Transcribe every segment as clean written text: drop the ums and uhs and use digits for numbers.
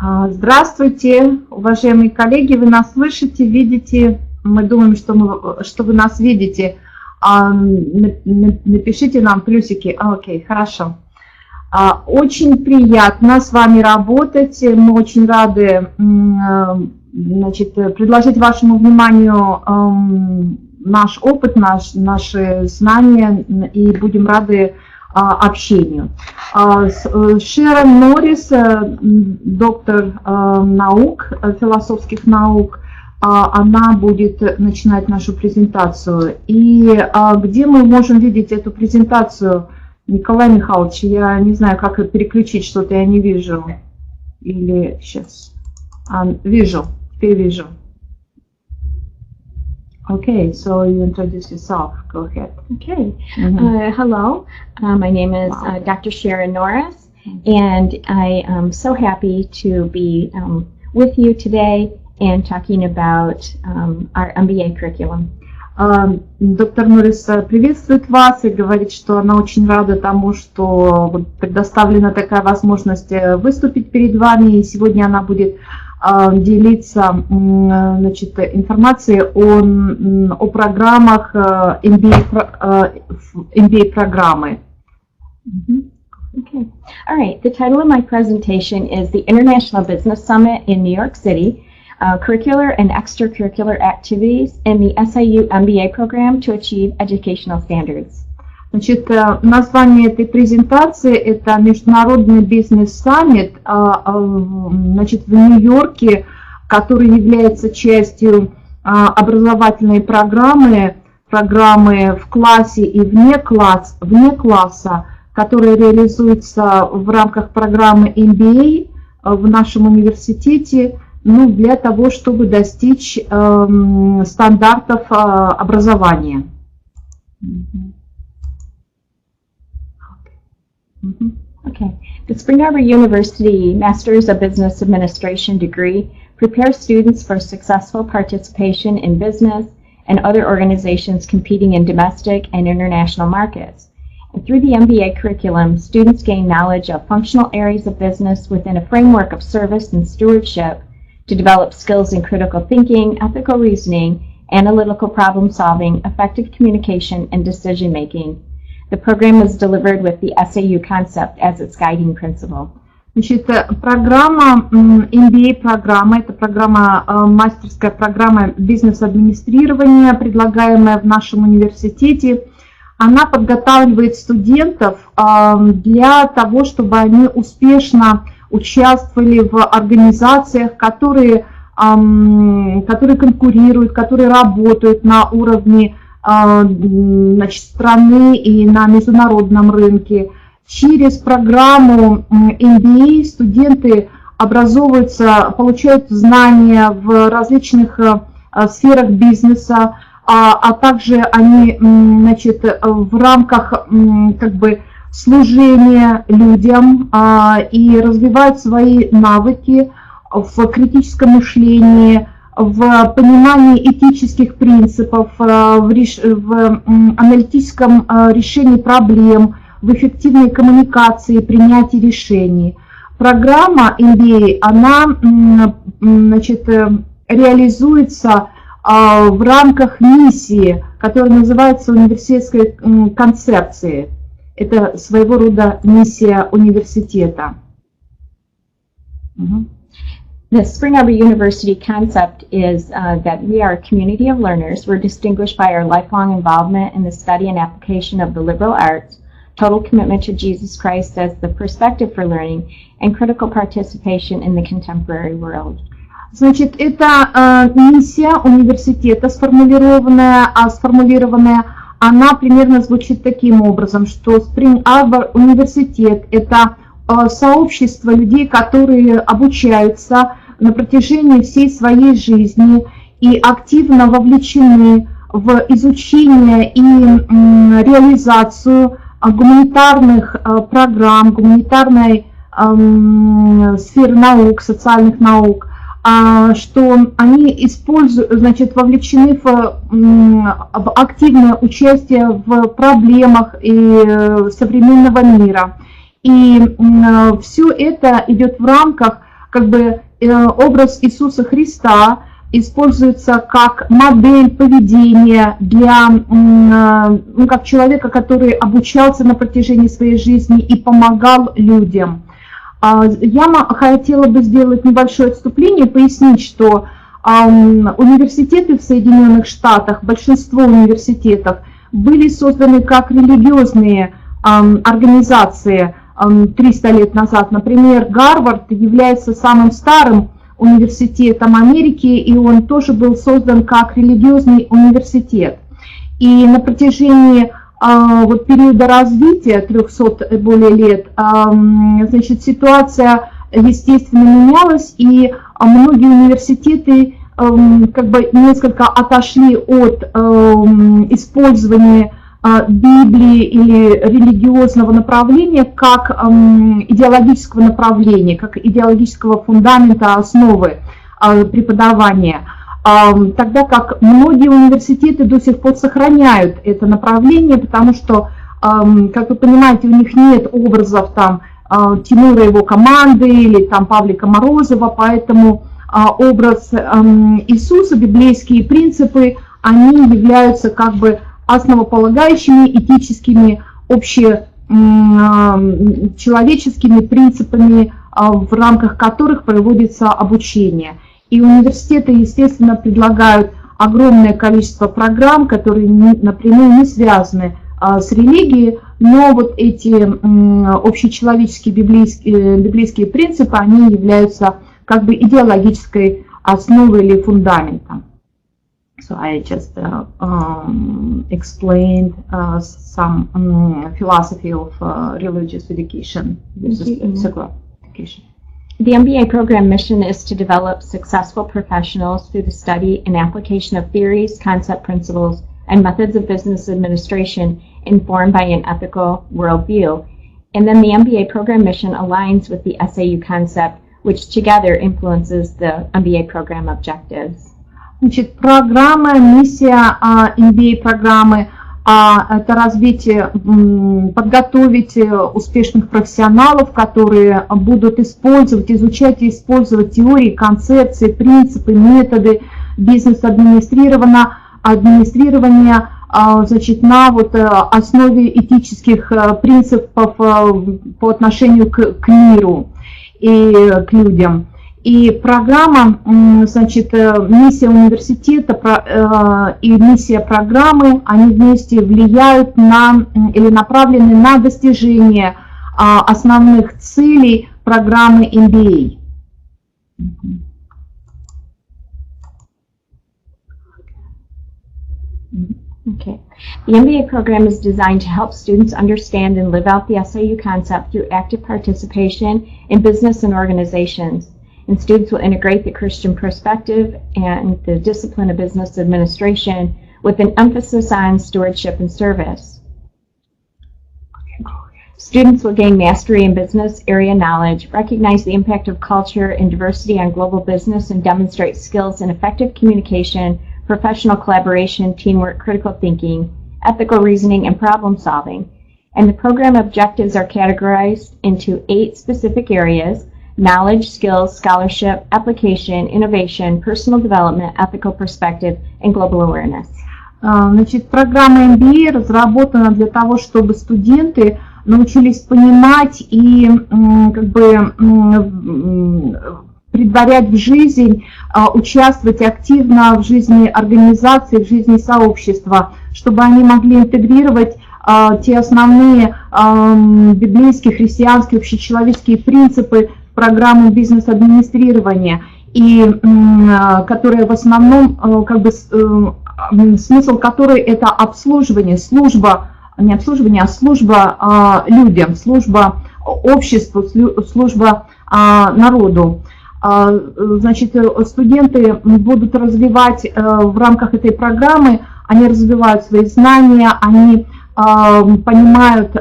Здравствуйте, уважаемые коллеги, вы нас слышите, видите? Мы думаем, что вы нас видите. Напишите нам плюсики. Окей, хорошо. Очень приятно с вами работать. Мы очень рады предложить вашему вниманию наш опыт, наши знания, и будем рады общению. Шэрон Норрис, доктор наук, философских наук, она будет начинать нашу презентацию. И где мы можем видеть эту презентацию? Николай Михайлович, я не знаю, как переключить, что-то я не вижу. Или сейчас. Вижу, теперь вижу. Okay, so you introduce yourself. Go ahead. Okay. Hello, my name is Dr. Sharon Norris, and I am so happy to be with you today and talking about our MBA curriculum. Доктор Норрис приветствует вас и говорит, что она очень рада тому, что предоставлена такая возможность выступить перед вами. И сегодня она будет делиться информацией о программах MBA программы. Okay. All right. The title of my presentation is the International Business Summit in New York City, Curricular and Extracurricular Activities in the SIU MBA Program to Achieve Educational Standards. Значит, название этой презентации – это Международный бизнес-саммит, значит, в Нью-Йорке, который является частью образовательной программы в классе и вне класса, которая реализуется в рамках программы MBA в нашем университете, для того, чтобы достичь стандартов образования. Okay. The Spring Arbor University Master's of Business Administration degree prepares students for successful participation in business and other organizations competing in domestic and international markets. And through the MBA curriculum, students gain knowledge of functional areas of business within a framework of service and stewardship to develop skills in critical thinking, ethical reasoning, analytical problem solving, effective communication, and decision making. The program was delivered with the SAU concept as its guiding principle. Значит, программа MBA-программа, это программа, мастерская программа бизнес-администрирования, предлагаемая в нашем университете. Она подготавливает студентов для того, чтобы они успешно участвовали в организациях, которые конкурируют, которые работают на уровне страны и на международном рынке. Через программу MBA студенты образовываются, получают знания в различных сферах бизнеса, а также они, в рамках служения людям и развивают свои навыки в критическом мышлении, в понимании этических принципов, в аналитическом решении проблем, в эффективной коммуникации и принятии решений. Программа MBA, она реализуется в рамках миссии, которая называется университетской концепцией. Это своего рода миссия университета. The Spring Arbor University concept is that we are a community of learners. We're distinguished by our lifelong involvement in the study and application of the liberal arts, total commitment to Jesus Christ as the perspective for learning, and critical participation in the contemporary world. Значит, это миссия университета сформулированная, она примерно звучит таким образом, что Спринг Арбор университет – это сообщество людей, которые обучаются на протяжении всей своей жизни и активно вовлечены в изучение и реализацию гуманитарных программ, гуманитарной сферы наук, социальных наук, что они используют, вовлечены в активное участие в проблемах современного мира. И все это идет в рамках как бы образ Иисуса Христа используется как модель поведения для, как человека, который обучался на протяжении своей жизни и помогал людям. Я хотела бы сделать небольшое отступление, пояснить, что университеты в Соединенных Штатах, большинство университетов, были созданы как религиозные организации 300 лет назад. Например, Гарвард является самым старым университетом Америки, и он тоже был создан как религиозный университет. И на протяжении вот периода развития 300 более лет, значит, ситуация, естественно, менялась, и многие университеты как бы несколько отошли от использования Библии или религиозного направления как идеологического направления, как идеологического фундамента, основы преподавания. Тогда как многие университеты до сих пор сохраняют это направление, потому что, как вы понимаете, у них нет образов там Тимура и его команды или там Павлика Морозова, поэтому образ Иисуса, библейские принципы, они являются как бы основополагающими этическими, общечеловеческими принципами, в рамках которых проводится обучение. И университеты, естественно, предлагают огромное количество программ, которые напрямую не связаны с религией, но вот эти общечеловеческие библейские принципы, они являются как бы идеологической основой или фундаментом. So I just explained some philosophy of religious education, secular education. The MBA program mission is to develop successful professionals through the study and application of theories, concept principles, and methods of business administration informed by an ethical worldview. And then the MBA program mission aligns with the SAU concept, which together influences the MBA program objectives. Значит, программа, миссия MBA-программы это развитие, подготовить успешных профессионалов, которые будут изучать и использовать теории, концепции, принципы, методы бизнес-администрирования, значит, на вот основе этических принципов по отношению к миру и к людям. И программа, значит, миссия университета и миссия программы, они вместе влияют на или направлены на достижение основных целей программы MBA. Okay. The MBA program is designed to help students understand and live out the SAU concept through active participation in business and organizations. And students will integrate the Christian perspective and the discipline of business administration with an emphasis on stewardship and service. Students will gain mastery in business area knowledge, recognize the impact of culture and diversity on global business, and demonstrate skills in effective communication, professional collaboration, teamwork, critical thinking, ethical reasoning, and problem solving. And the program objectives are categorized into 8 specific areas: knowledge, skills, scholarship, application, innovation, personal development, ethical perspective, and global awareness. Значит, программа MBA разработана для того, чтобы студенты научились понимать и как бы претворять в жизнь, участвовать активно в жизни организации, в жизни сообщества, чтобы они могли интегрировать те основные библейские, христианские, общечеловеческие принципы программы бизнес-администрирования, и которая в основном, как бы, смысл которой это обслуживание, служба, не обслуживание, а служба людям, служба обществу, служба народу. Значит, студенты будут развивать в рамках этой программы, они развивают свои знания, они понимают,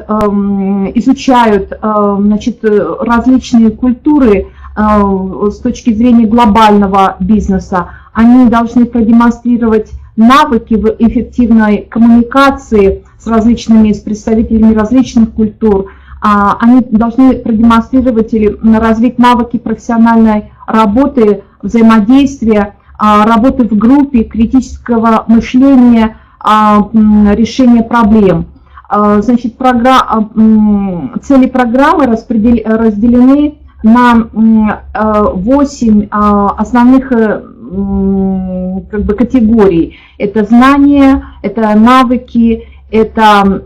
изучают, значит, различные культуры с точки зрения глобального бизнеса. Они должны продемонстрировать навыки в эффективной коммуникации с представителями различных культур. Они должны продемонстрировать или развить навыки профессиональной работы, взаимодействия, работы в группе, критического мышления, решения проблем. Значит, цели программы разделены на 8 основных категорий. Это знания, это навыки, это,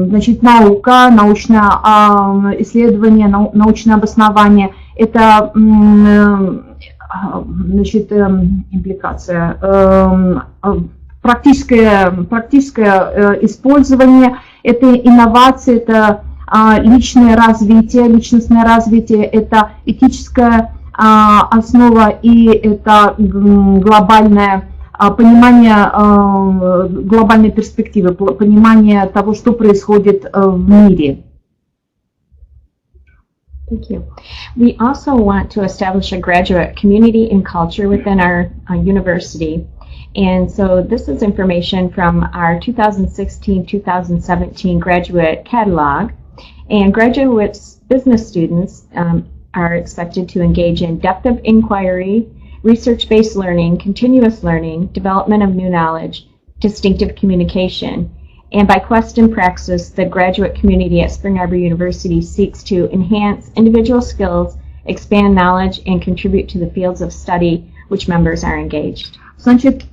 значит, наука, научное исследование, научное обоснование, это, значит, импликация, практическое использование, это инновации, это личное развитие, личностное развитие, это этическая основа и это глобальное понимание глобальной перспективы, понимание того, что происходит в мире. Thank you. We also want to establish a graduate community and culture within our university. And so this is information from our 2016-2017 graduate catalog. And graduate business students are expected to engage in depth of inquiry, research-based learning, continuous learning, development of new knowledge, distinctive communication. And by quest and praxis, the graduate community at Spring Arbor University seeks to enhance individual skills, expand knowledge, and contribute to the fields of study which members are engaged. Значит,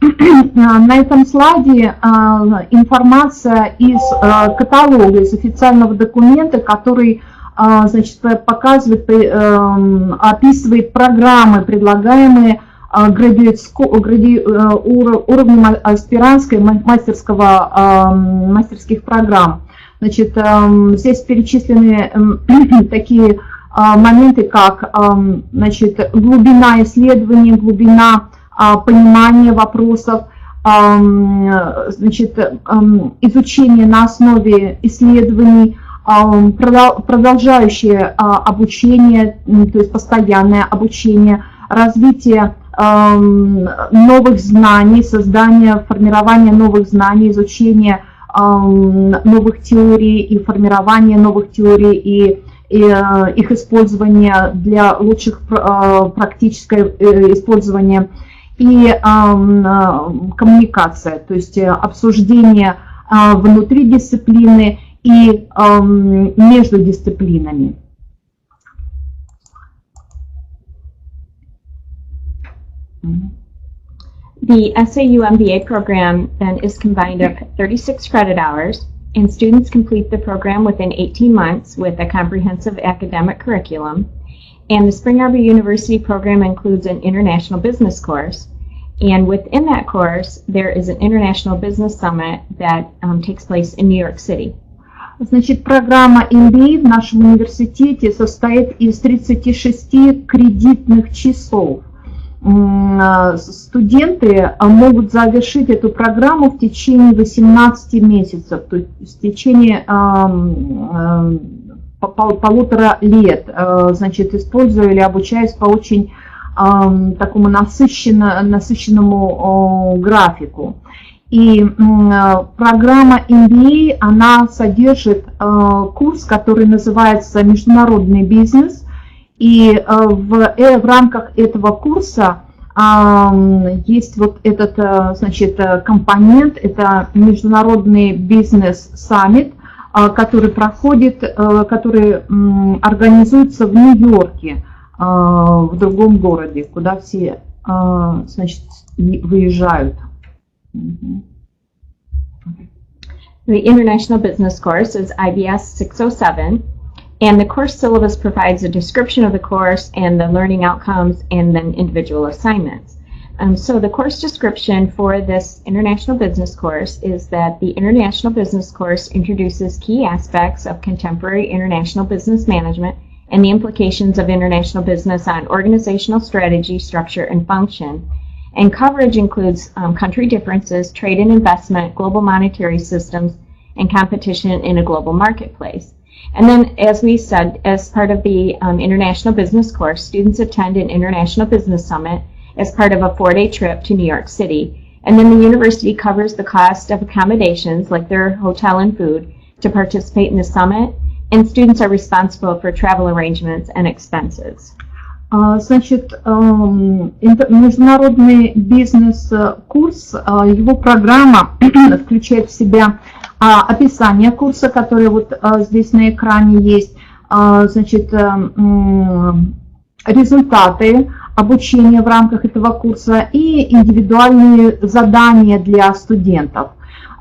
на этом слайде информация из каталога, из официального документа, который, значит, показывает, описывает программы, предлагаемые уровнем аспирантской мастерских программ. Значит, здесь перечислены такие моменты, как, значит, глубина исследований, глубина понимания вопросов, значит, изучение на основе исследований, продолжающее обучение, то есть постоянное обучение, развитие новых знаний, создание, формирование новых знаний, изучение новых теорий и формирование новых теорий и их использование для лучших практического использования и коммуникация, то есть обсуждение внутри дисциплины и между дисциплинами. The SAU MBA program then is combined of 36 credit hours, and students complete the program within 18 months with a comprehensive academic curriculum. And the Spring Arbor University program includes an international business course. And within that course, there is an international business summit that takes place in New York City. Значит, программа MBA в нашем университете состоит из 36 кредитных часов. Студенты могут завершить эту программу в течение 18 месяцев, то есть в течение полутора лет, значит, используя или обучаясь по очень такому насыщенному графику. И программа MBA, она содержит курс, который называется «Международный бизнес». И в рамках этого курса есть вот этот, значит, компонент, это Международный бизнес-саммит, который проходит, который организуется в Нью Йорке, в другом городе, куда все, значит, выезжают. The International Business Course is IBS 607, and the course syllabus provides a description of the course and the learning outcomes and then individual assignments. So the course description for this International Business Course is that the International Business Course introduces key aspects of contemporary international business management and the implications of international business on organizational strategy, structure, and function. And coverage includes country differences, trade and investment, global monetary systems, and competition in a global marketplace. And then, as we said, as part of the International Business Course, students attend an International Business Summit as part of a 4-day trip to New York City. And then the university covers the cost of accommodations, like their hotel and food, to participate in the summit, and students are responsible for travel arrangements and expenses. Значит, международный бизнес-курс, его программа включает в себя описание курса, которое вот здесь на экране есть, значит, результаты обучения в рамках этого курса и индивидуальные задания для студентов.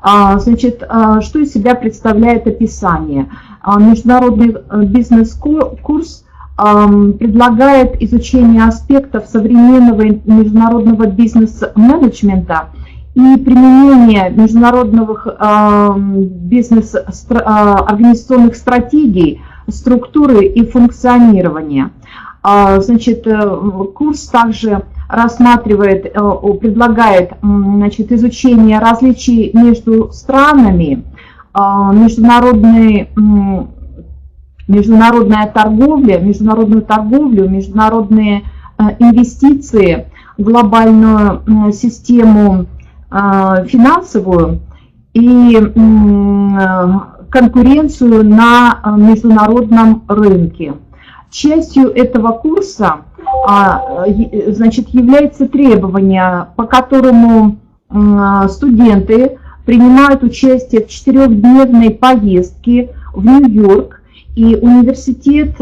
Значит, что из себя представляет описание? Международный бизнес-курс предлагает изучение аспектов современного международного бизнес-менеджмента и применение международных бизнес-организационных стратегий, структуры и функционирования. Значит, курс также рассматривает, предлагает, значит, изучение различий между странами, международную торговлю, международные инвестиции, глобальную систему финансовую и конкуренцию на международном рынке. Частью этого курса, значит, является требование, по которому студенты принимают участие в 4-дневной поездке в Нью-Йорк, и университет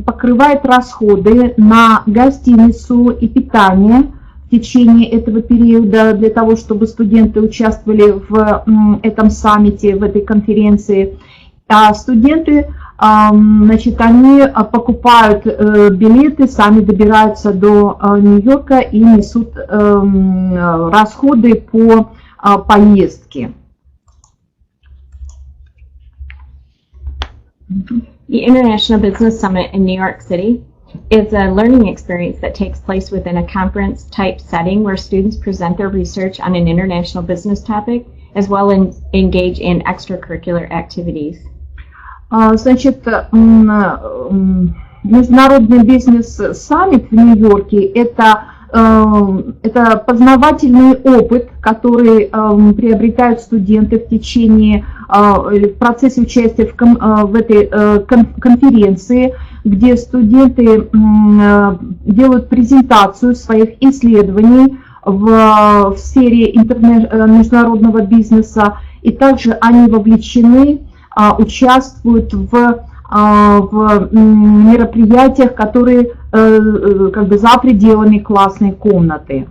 покрывает расходы на гостиницу и питание в течение этого периода для того, чтобы студенты участвовали в этом саммите, в этой конференции. А студенты, значит, они покупают билеты, сами добираются до Нью-Йорка и несут расходы по поездке. The International Business Summit in New York City is a learning experience that takes place within a conference-type setting where students present their research on an international business topic, as well as engage in extracurricular activities. Значит, Международный бизнес-саммит в Нью-Йорке – это познавательный опыт, который приобретают студенты в течение, в процессе участия в этой конференции, где студенты делают презентацию своих исследований в сфере международного бизнеса, и также они вовлечены, участвуют в мероприятиях, которые как бы за пределами классной комнаты.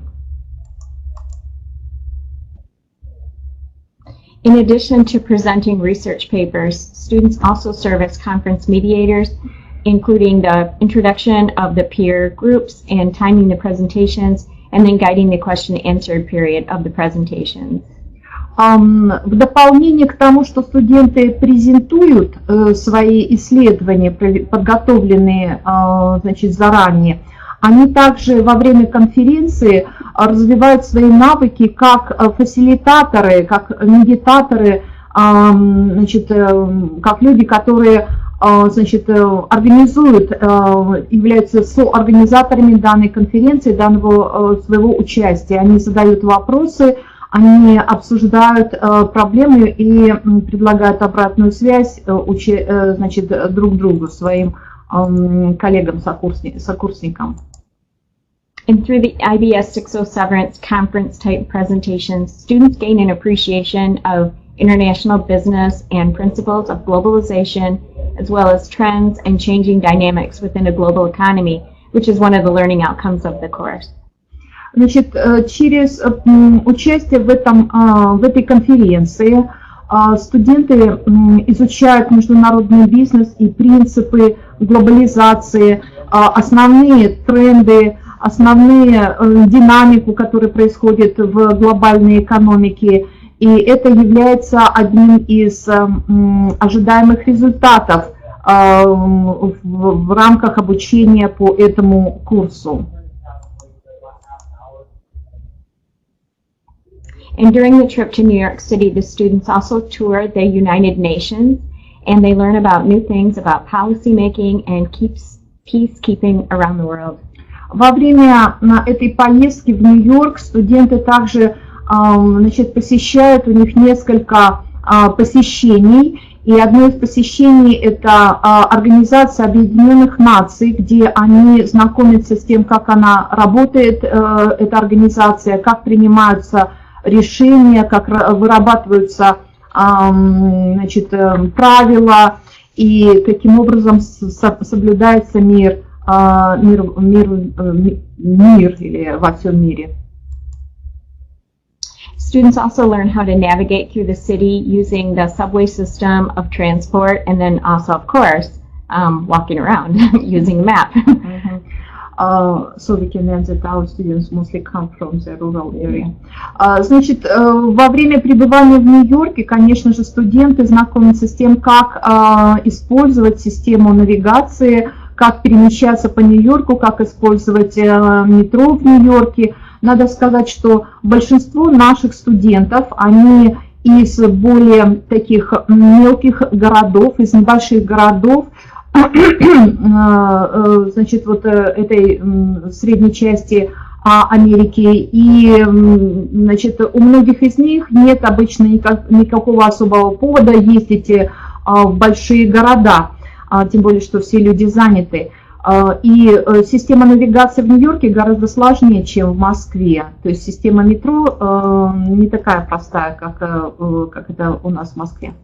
In addition to presenting research papers, students also serve as conference mediators, including the introduction of the peer groups and timing the presentations, and then guiding the question-and-answer period of the presentations. В дополнение к тому, что студенты презентуют свои исследования, подготовленные, значит, заранее, они также во время конференции развивают свои навыки как фасилитаторы, как медиаторы, значит, как люди, которые, значит, организуют, являются соорганизаторами данной конференции, данного своего участия. Они задают вопросы, они обсуждают проблемы и предлагают обратную связь, значит, друг другу, своим коллегам, сокурсникам. And through the IBS 607 conference-type presentations, students gain an appreciation of international business and principles of globalization, as well as trends and changing dynamics within a global economy, which is one of the learning outcomes of the course. Значит, через участие в этой конференции студенты изучают международный бизнес и принципы глобализации, основные тренды, основные динамику, которая происходит в глобальной экономике. И это является одним из ожидаемых результатов в рамках обучения по этому курсу. And during the trip to New York City, the students also tour the United Nations, and they learn about new things about policy making and peacekeeping around the world. Во время этой поездки в Нью-Йорк студенты также, значит, посещают, у них несколько посещений, И одно из посещений – это Организация Объединенных Наций, где они знакомятся с тем, как она работает, эта организация, как принимаются решения, как вырабатываются, значит, правила, и каким образом соблюдается мир или во всем мире. Students also learn how to navigate through the city using the subway system of transport, and then also, of course, walking around using a map. So we can learn that our students mostly come from the rural area. Значит, во время пребывания в Нью-Йорке, конечно же, студенты знакомятся с тем, как использовать систему навигации, как перемещаться по Нью-Йорку, как использовать метро в Нью-Йорке. Надо сказать, что большинство наших студентов, они из более таких мелких городов, из небольших городов, значит, вот этой средней части Америки. И, значит, у многих из них нет обычно никакого особого повода ездить в большие города, тем более, что все люди заняты. И система навигации в Нью-Йорке гораздо сложнее, чем в Москве. То есть система метро не такая простая, как это у нас в Москве.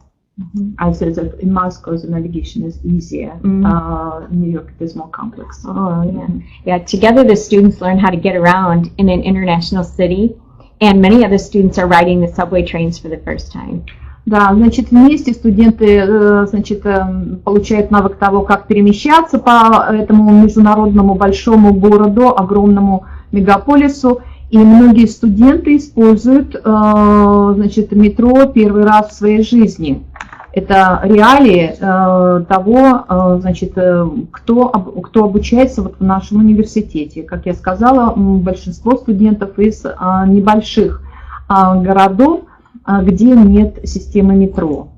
I said that in Moscow the navigation is easier. New York is more complex. Oh, yeah. Yeah, together the students learn how to get around in an international city, and many of the students are riding the subway trains for the first time. Да, значит, вместе студенты, значит, получают навык того, как перемещаться по этому международному большому городу, огромному мегаполису. И многие студенты используют, значит, метро первый раз в своей жизни. Это реалии того, значит, кто обучается вот в нашем университете. Как я сказала, большинство студентов из небольших городов, где нет системы метро.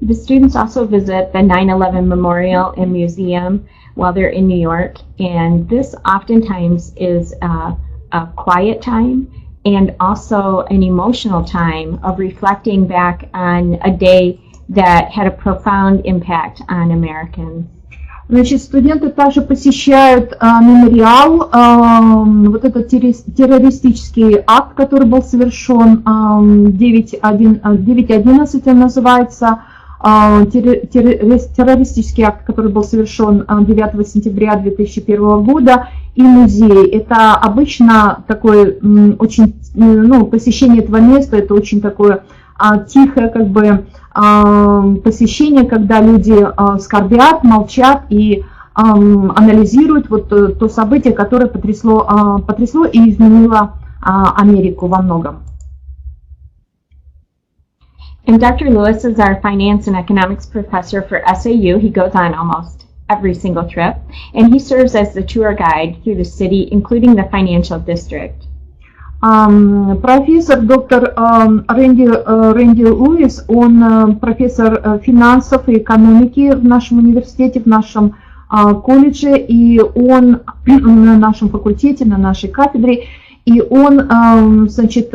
The students also visit the 9/11 Memorial and Museum while they're in New York, and this oftentimes is a quiet time and also an emotional time of reflecting back on a day that had a profound impact on Americans. Значит, студенты также посещают мемориал, вот этот террористический акт, который был совершен, 9/11 он называется, террористический акт, который был совершен 9 сентября 2001 года, и музей. Это обычно такое очень, ну, посещение этого места, это очень такое тихое, как бы, посещение, когда люди скорбят, молчат и анализируют вот то событие, которое потрясло и изменило Америку во многом. And Dr. Lewis is our finance and economics professor for SAU. He goes on almost every single trip, and he serves as the tour guide through the city, including the financial district. Профессор доктор Рэнди Луис, он профессор финансов и экономики в нашем университете, в нашем колледже, и он на нашем факультете, на нашей кафедре, и он, значит,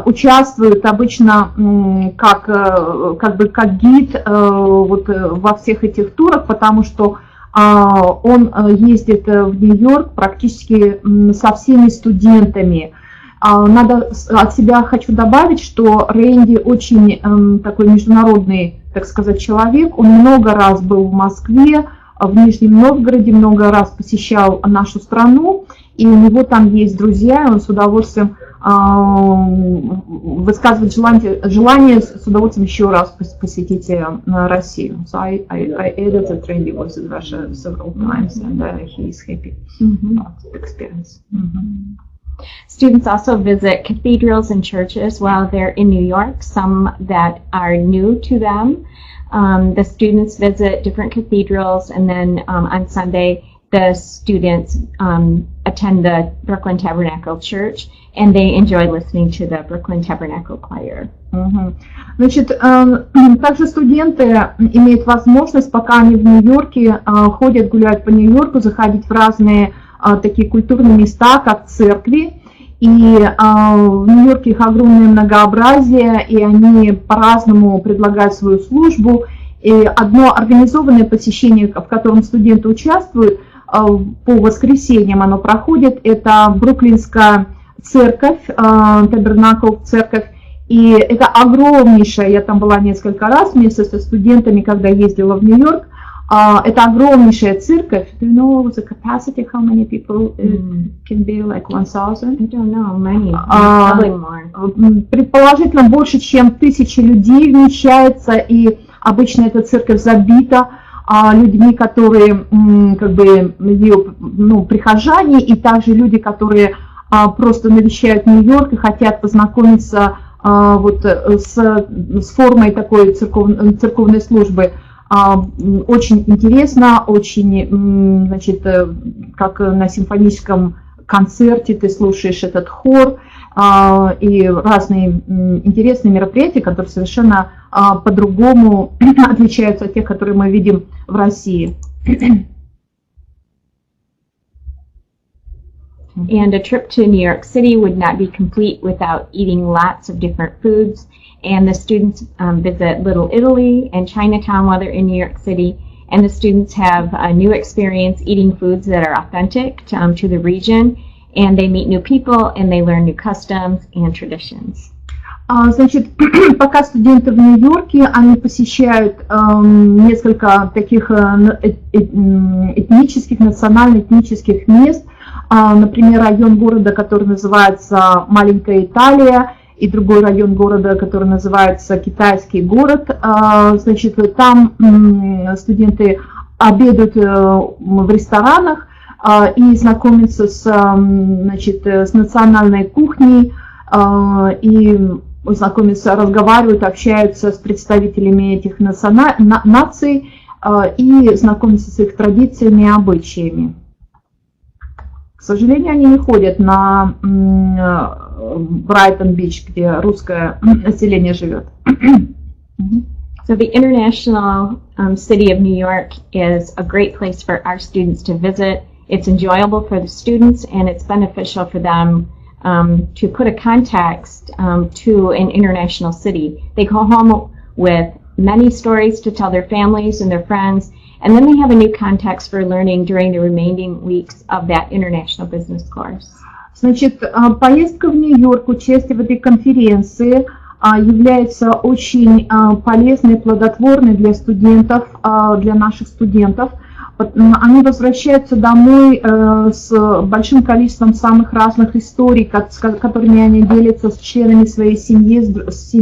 участвует обычно как гид вот во всех этих турах, потому что он ездит в Нью-Йорк практически со всеми студентами. Надо от себя хочу добавить, что Рэнди очень такой международный, так сказать, человек. Он много раз был в Москве, в Нижнем Новгороде, много раз посещал нашу страну, и у него там есть друзья, и он с удовольствием высказывает желание с удовольствием еще раз посетить Россию. So I added that Randy was in Russia several times, and he is happy about the experience. Students also visit cathedrals and churches while they're in New York, some that are new to them. The students visit different cathedrals, and then on Sunday the students attend the Brooklyn Tabernacle Church, and they enjoy listening to the Brooklyn Tabernacle Choir. Значит, также студенты имеют возможность, пока они в Нью-Йорке, ходят, гуляют по Нью-Йорку, заходить в разные такие культурные места, как церкви, И в Нью-Йорке их огромное многообразие, и они по-разному предлагают свою службу. И одно организованное посещение, в котором студенты участвуют, по воскресеньям оно проходит, это Бруклинская церковь, Табернакл церковь. И это огромнейшая, я там была несколько раз вместе со студентами, когда ездила в Нью-Йорк. Это огромнейшая церковь. Do you know the capacity, how many people can be, like 1,000? I don't know, many, probably more. Предположительно, больше, чем 1000 людей вмещается, и обычно эта церковь забита людьми, которые как бы ее, ну, прихожане, и также люди, которые просто навещают Нью-Йорк и хотят познакомиться вот с формой такой церковной службы. Очень интересно, очень, значит, как на симфоническом концерте ты слушаешь этот хор, и разные интересные мероприятия, которые совершенно по-другому отличаются от тех, которые мы видим в России. And a trip to New York City would not be complete without eating lots of different foods. And the students visit Little Italy and Chinatown while they're in New York City. And the students have a new experience eating foods that are authentic to the region. And they meet new people and they learn new customs and traditions. Значит, пока студенты в Нью-Йорке, они посещают несколько таких этнических, национально-этнических мест. Например, район города, который называется Маленькая Италия, и другой район города, который называется Китайский город. Значит, там студенты обедают в ресторанах и знакомятся значит, с национальной кухней, и знакомятся, разговаривают, общаются с представителями этих наций и знакомятся с их традициями и обычаями. К сожалению, они не ходят на Брайтон-Бич, где русское население живет. So the international city of New York is a great place for our students to visit. It's enjoyable for the students and it's beneficial for them to put a context to an international city. They go home with many stories to tell their families and their friends, and then they have a new context for learning during the remaining weeks of that international business course. Значит, поездка в Нью-Йорк, участие в этой конференции является очень полезной и плодотворной для студентов, для наших студентов. Они возвращаются домой с большим количеством самых разных историй, которыми они делятся с членами своей семьи, с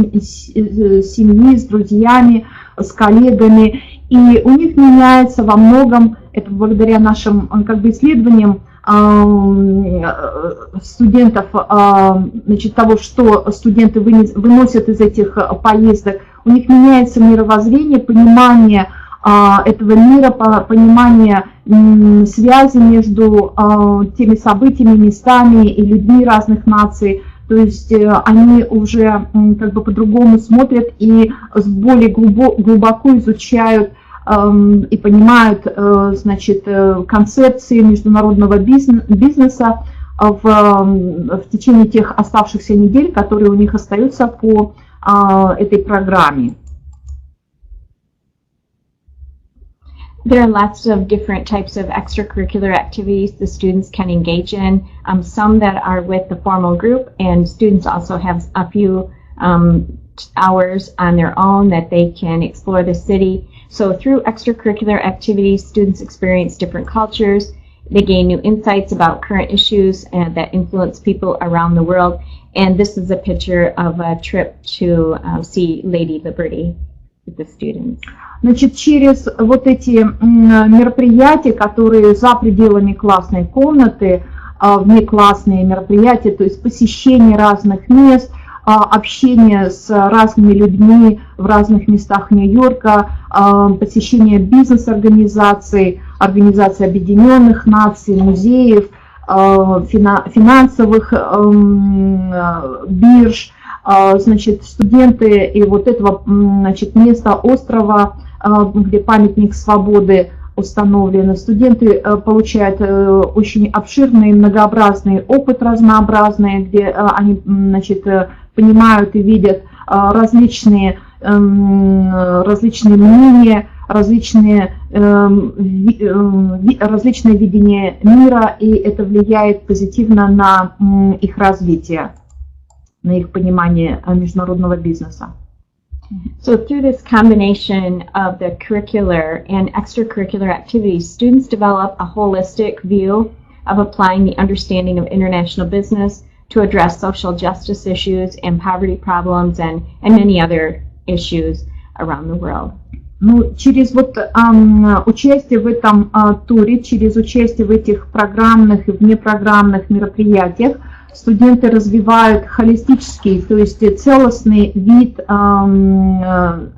друзьями, с коллегами. И у них меняется во многом, это благодаря нашим как бы исследованиям студентов, значит, того, что студенты выносят из этих поездок, у них меняется мировоззрение, понимание этого мира, понимание связи между теми событиями, местами и людьми разных наций. То есть они уже как бы по-другому смотрят и более глубоко изучают и понимают, значит, концепции международного бизнеса в течение тех оставшихся недель, которые у них остаются по этой программе. There are lots of different types of extracurricular activities the students can engage in, some that are with the formal group, and students also have a few hours on their own that they can explore the city. So through extracurricular activities, students experience different cultures, they gain new insights about current issues that influence people around the world, and this is a picture of a trip to see Lady Liberty with the students. Значит, через вот эти мероприятия, которые за пределами классной комнаты, внеклассные мероприятия, то есть посещение разных мест, общение с разными людьми в разных местах Нью-Йорка, посещение бизнес-организаций, Организации Объединенных Наций, музеев, финансовых бирж. Значит, студенты и вот этого, значит, места острова, где памятник свободы, установлены. Студенты получают очень обширный, многообразный опыт, разнообразный, где они, значит, понимают и видят различные мнения, различное видение мира, и это влияет позитивно на их развитие, на их понимание международного бизнеса. So through this combination of the curricular and extracurricular activities, students develop a holistic view of applying the understanding of international business to address social justice issues and poverty problems and many other issues around the world. Ну, через вот участие в этом туре, через участие в этих программных и внепрограммных мероприятиях студенты развивают холистический, то есть целостный вид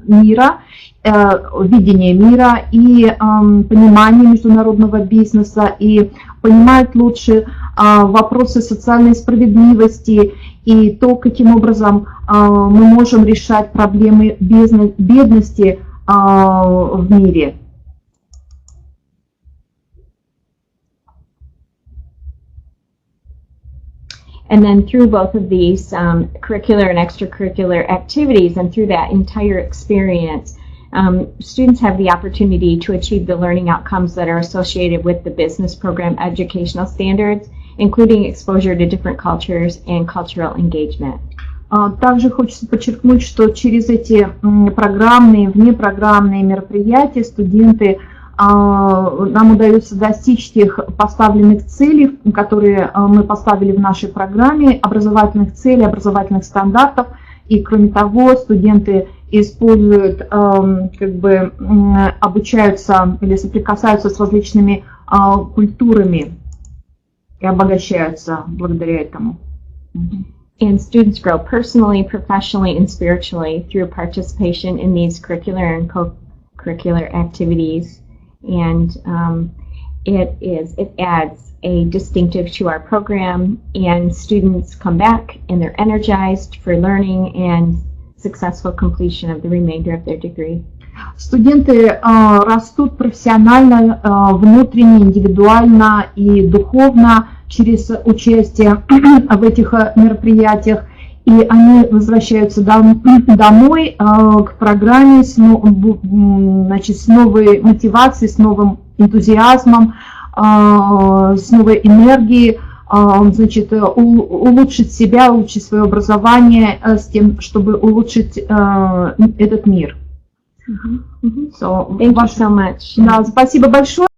мира, видение мира и понимание международного бизнеса, и понимают лучше вопросы социальной справедливости и то, каким образом мы можем решать проблемы бедности в мире. And then through both of these curricular and extracurricular activities, and through that entire experience, students have the opportunity to achieve the learning outcomes that are associated with the business program educational standards, including exposure to different cultures and cultural engagement. Также хочется подчеркнуть, что через эти программные, внепрограммные мероприятия студенты, нам удается достичь тех поставленных целей, которые мы поставили в нашей программе, образовательных целей, образовательных стандартов. И кроме того, студенты используют, обучаются или соприкасаются с различными культурами и обогащаются благодаря этому. And students grow personally, professionally, and spiritually through participation in these curricular and co-curricular activities. And it adds a distinctive to our program, and students come back and they're energized for learning and successful completion of the remainder of their degree. Студенты растут профессионально, внутренне, индивидуально и духовно через участие в этих мероприятиях, и они возвращаются домой к программе с новой мотивацией, с новым энтузиазмом, с новой энергией, значит, улучшить себя, улучшить свое образование с тем, чтобы улучшить этот мир. Thank you so much. Да, спасибо большое.